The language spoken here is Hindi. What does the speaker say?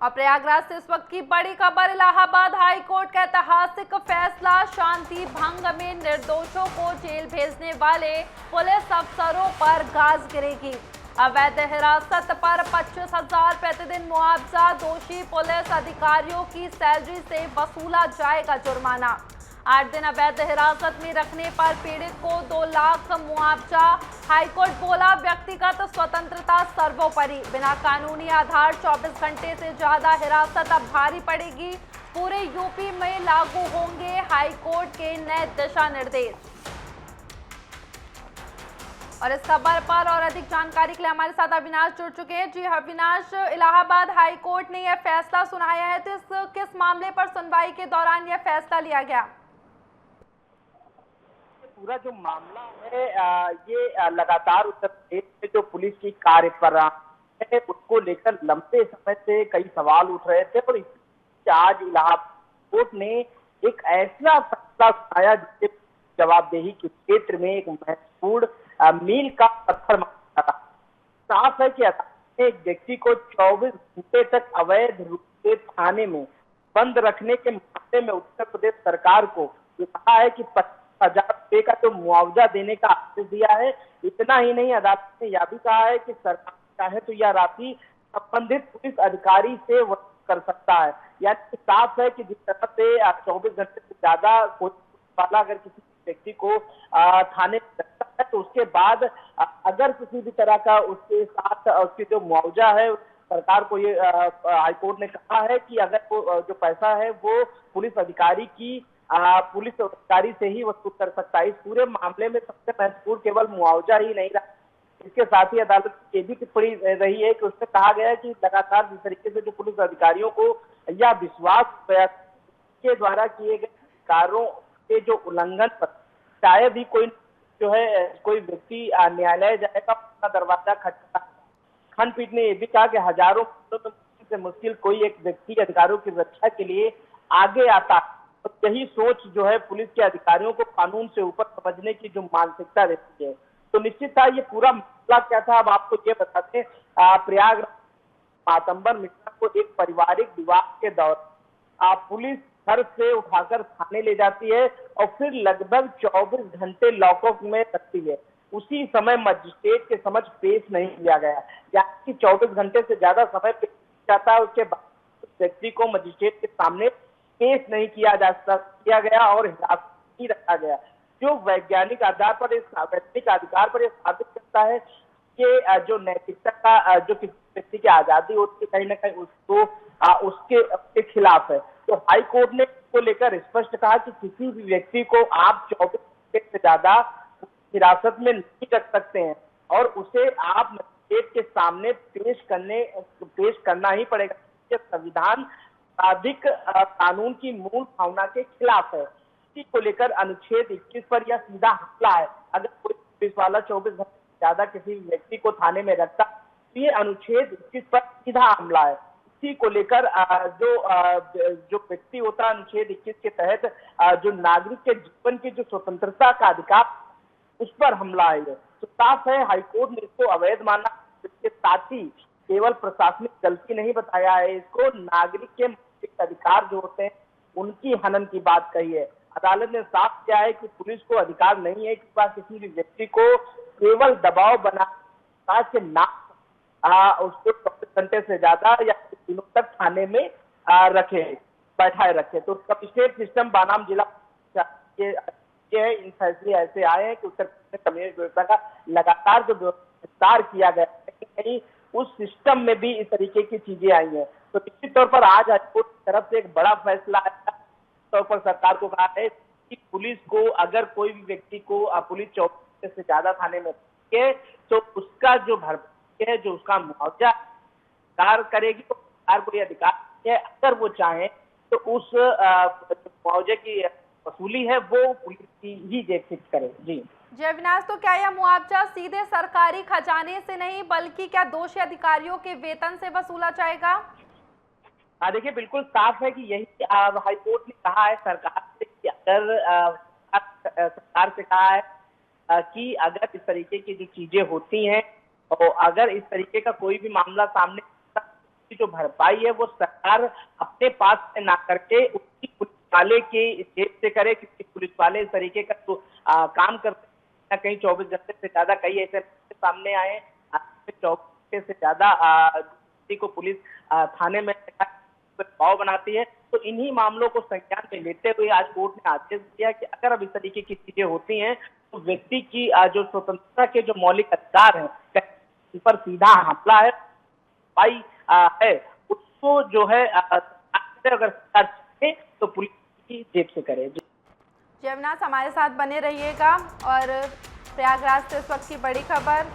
और प्रयागराज से इस वक्त की बड़ी खबर, इलाहाबाद हाई कोर्ट का ऐतिहासिक फैसला, शांति भंग में निर्दोषों को जेल भेजने वाले पुलिस अफसरों पर गाज गिरेगी। अवैध हिरासत पर 25,000 प्रतिदिन मुआवजा, दोषी पुलिस अधिकारियों की सैलरी से वसूला जाएगा जुर्माना। 8 दिन अवैध हिरासत में रखने पर पीड़ित को 2 लाख मुआवजा। हाईकोर्ट बोला, व्यक्तिगत स्वतंत्रता सर्वोपरि, बिना कानूनी आधार 24 घंटे से ज्यादा हिरासत अब भारी पड़ेगी। पूरे यूपी में लागू होंगे हाईकोर्ट के नए दिशा निर्देश। और इस खबर पर और अधिक जानकारी के लिए हमारे साथ अविनाश जुड़ चुके हैं। जी अविनाश, इलाहाबाद हाई कोर्ट ने यह फैसला सुनाया है, तो इस किस मामले पर सुनवाई के दौरान यह फैसला लिया गया? पूरा जो मामला है ये लगातार उत्तर प्रदेश में जो पुलिस की कार्यप्रणाली है उसको लेकर लंबे समय से कई सवाल उठ रहे थे और आज इलाहाबाद कोर्ट ने एक ऐसा फैसला सुनाया जिससे जवाबदेही के क्षेत्र में एक महत्वपूर्ण मील का पत्थर माना था। साफ है कि अदालत ने एक व्यक्ति को 24 घंटे तक अवैध रूप से थाने में बंद रखने के मामले में उत्तर प्रदेश सरकार को कहा है कि 25,000 का जो मुआवजा देने का आदेश दिया है। इतना ही नहीं, अदालत ने यह भी कहा है कि सरकार चाहे तो यह राशि संबंधित पुलिस अधिकारी से वसूल कर सकता है। यानी साफ है कि जिस तरह से 24 घंटे से ज्यादा कोई वाला अगर किसी व्यक्ति को थाने में रखता है तो उसके बाद अगर किसी भी तरह का उसके साथ उसकी जो मुआवजा है, सरकार को ये हाईकोर्ट ने कहा है कि अगर वो जो पैसा है वो पुलिस अधिकारी से ही वसूल कर सकता है। इस पूरे मामले में सबसे महत्वपूर्ण केवल मुआवजा ही नहीं रहा, इसके साथ ही अदालत की ये भी टिप्पणी रही है कि उसमें कहा गया है कि लगातार जिस तरीके से जो पुलिस अधिकारियों को यह विश्वास के द्वारा किए गए अधिकारों के जो उल्लंघन पर शायद ही कोई व्यक्ति न्यायालय जाएगा, अपना दरवाजा खटखटा। खंडपीठ ने यह भी कहा कि हजारों से मुश्किल कोई एक व्यक्ति अधिकारों की रक्षा के लिए आगे आता है। तो यही सोच जो है पुलिस के अधिकारियों को कानून से ऊपर समझने की जो मानसिकता रहती है। तो निश्चित था ये पूरा मामला क्या था, अब आपको ये बताते हैं। प्रयागराज मातंबर मिश्रा को एक पारिवारिक विवाद के दौरान पुलिस घर से उठाकर थाने ले जाती है और फिर लगभग 24 घंटे लॉकअप में रखती है। उसी समय मजिस्ट्रेट के समक्ष पेश नहीं किया गया, यानी 24 घंटे से ज्यादा समय पेश जाता है, उसके बाद व्यक्ति को मजिस्ट्रेट के सामने पेश नहीं किया गया और हिरासत में रखा गया, जो वैज्ञानिक आधार पर वैज्ञानिक अधिकार पर यह साबित करता है कि जो नैतिकता का जो किसी व्यक्ति की आजादी होती है कहीं ना कहीं उसको उसके खिलाफ है। तो हाई कोर्ट ने इसको लेकर स्पष्ट कहा कि किसी भी व्यक्ति को आप 24 घंटे से ज्यादा हिरासत में नहीं रख सकते हैं और उसे आप मजिस्ट्रेट के सामने पेश करना ही पड़ेगा। संविधान अधिक कानून की मूल भावना के खिलाफ है। इसी को लेकर अनुच्छेद 21 पर यह सीधा हमला है। अगर कोई पुलिस वाला 24 घंटे ज्यादा किसी व्यक्ति को थाने में रखता तो ये अनुच्छेद 21 पर सीधा हमला है। इसी को लेकर जो व्यक्ति होता है अनुच्छेद 21 के तहत जो नागरिक के जीवन की जो स्वतंत्रता का अधिकार उस पर हमला है। तो साफ है हाईकोर्ट ने इसको अवैध माना। इसके साथ ही केवल प्रशासनिक गलती नहीं बताया है, इसको नागरिक के अधिकार जो होते हैं उनकी हनन की बात कही है। अदालत ने साफ किया है कि पुलिस को अधिकार नहीं है कि वह किसी भी व्यक्ति को केवल दबाव बना के उसको 24 घंटे से ज्यादा या दिनों तक थाने में बैठाए रखे। तो कमिश्नरेट सिस्टम बनाम जिला ये है, इन फैसले ऐसे आए हैं कि उत्तर प्रदेश कमिश्नरेट व्यवस्था का लगातार जो विस्तार किया गया है उस सिस्टम में भी इस तरीके की चीजें आई हैं। तो निश्चित तौर पर आज हाईकोर्ट की तरफ से एक बड़ा फैसला आया। तौर पर सरकार को कहा है कि पुलिस को अगर कोई भी व्यक्ति को पुलिस 24 घंटे से ज्यादा थाने में रखे तो उसका जो भरपाई है, जो उसका मुआवजा सरकार करेगी, तो सरकार को यह अधिकार है अगर वो चाहे तो उस मुआवजे की वसूली है वो पुलिस की ही जेब करे। जी अविनाश, तो क्या यह मुआवजा सीधे सरकारी खजाने से नहीं बल्कि क्या दोषी अधिकारियों के वेतन से वसूला जाएगा? देखिए बिल्कुल साफ है कि यही हाईकोर्ट ने कहा है सरकार से कि अगर सरकार से कहा है कि अगर इस तरीके की जो चीजें होती हैं और अगर इस तरीके का कोई भी मामला सामने की जो भरपाई है वो सरकार अपने पास से ना करके उसकी पुलिस वाले के जेब से करे, क्योंकि पुलिस वाले इस तरीके का तो काम करते हैं। कहीं 24 घंटे से ज्यादा कई ऐसे सामने आए 24 घंटे से ज्यादा को पुलिस थाने में दबाव बनाती है। तो इन्हीं मामलों को संज्ञान में लेते हुए आज कोर्ट ने आदेश दिया कि अगर अब इस तरीके की चीजें होती हैं तो व्यक्ति की जो स्वतंत्रता के जो मौलिक अधिकार हैं उन पर सीधा हमला है, भाई है उसको जो है अगर सरकार चाहे तो पुलिस की जेब से करे। जयवनाथ हमारे साथ बने रहिएगा। और प्रयागराज से इस वक्त की बड़ी खबर।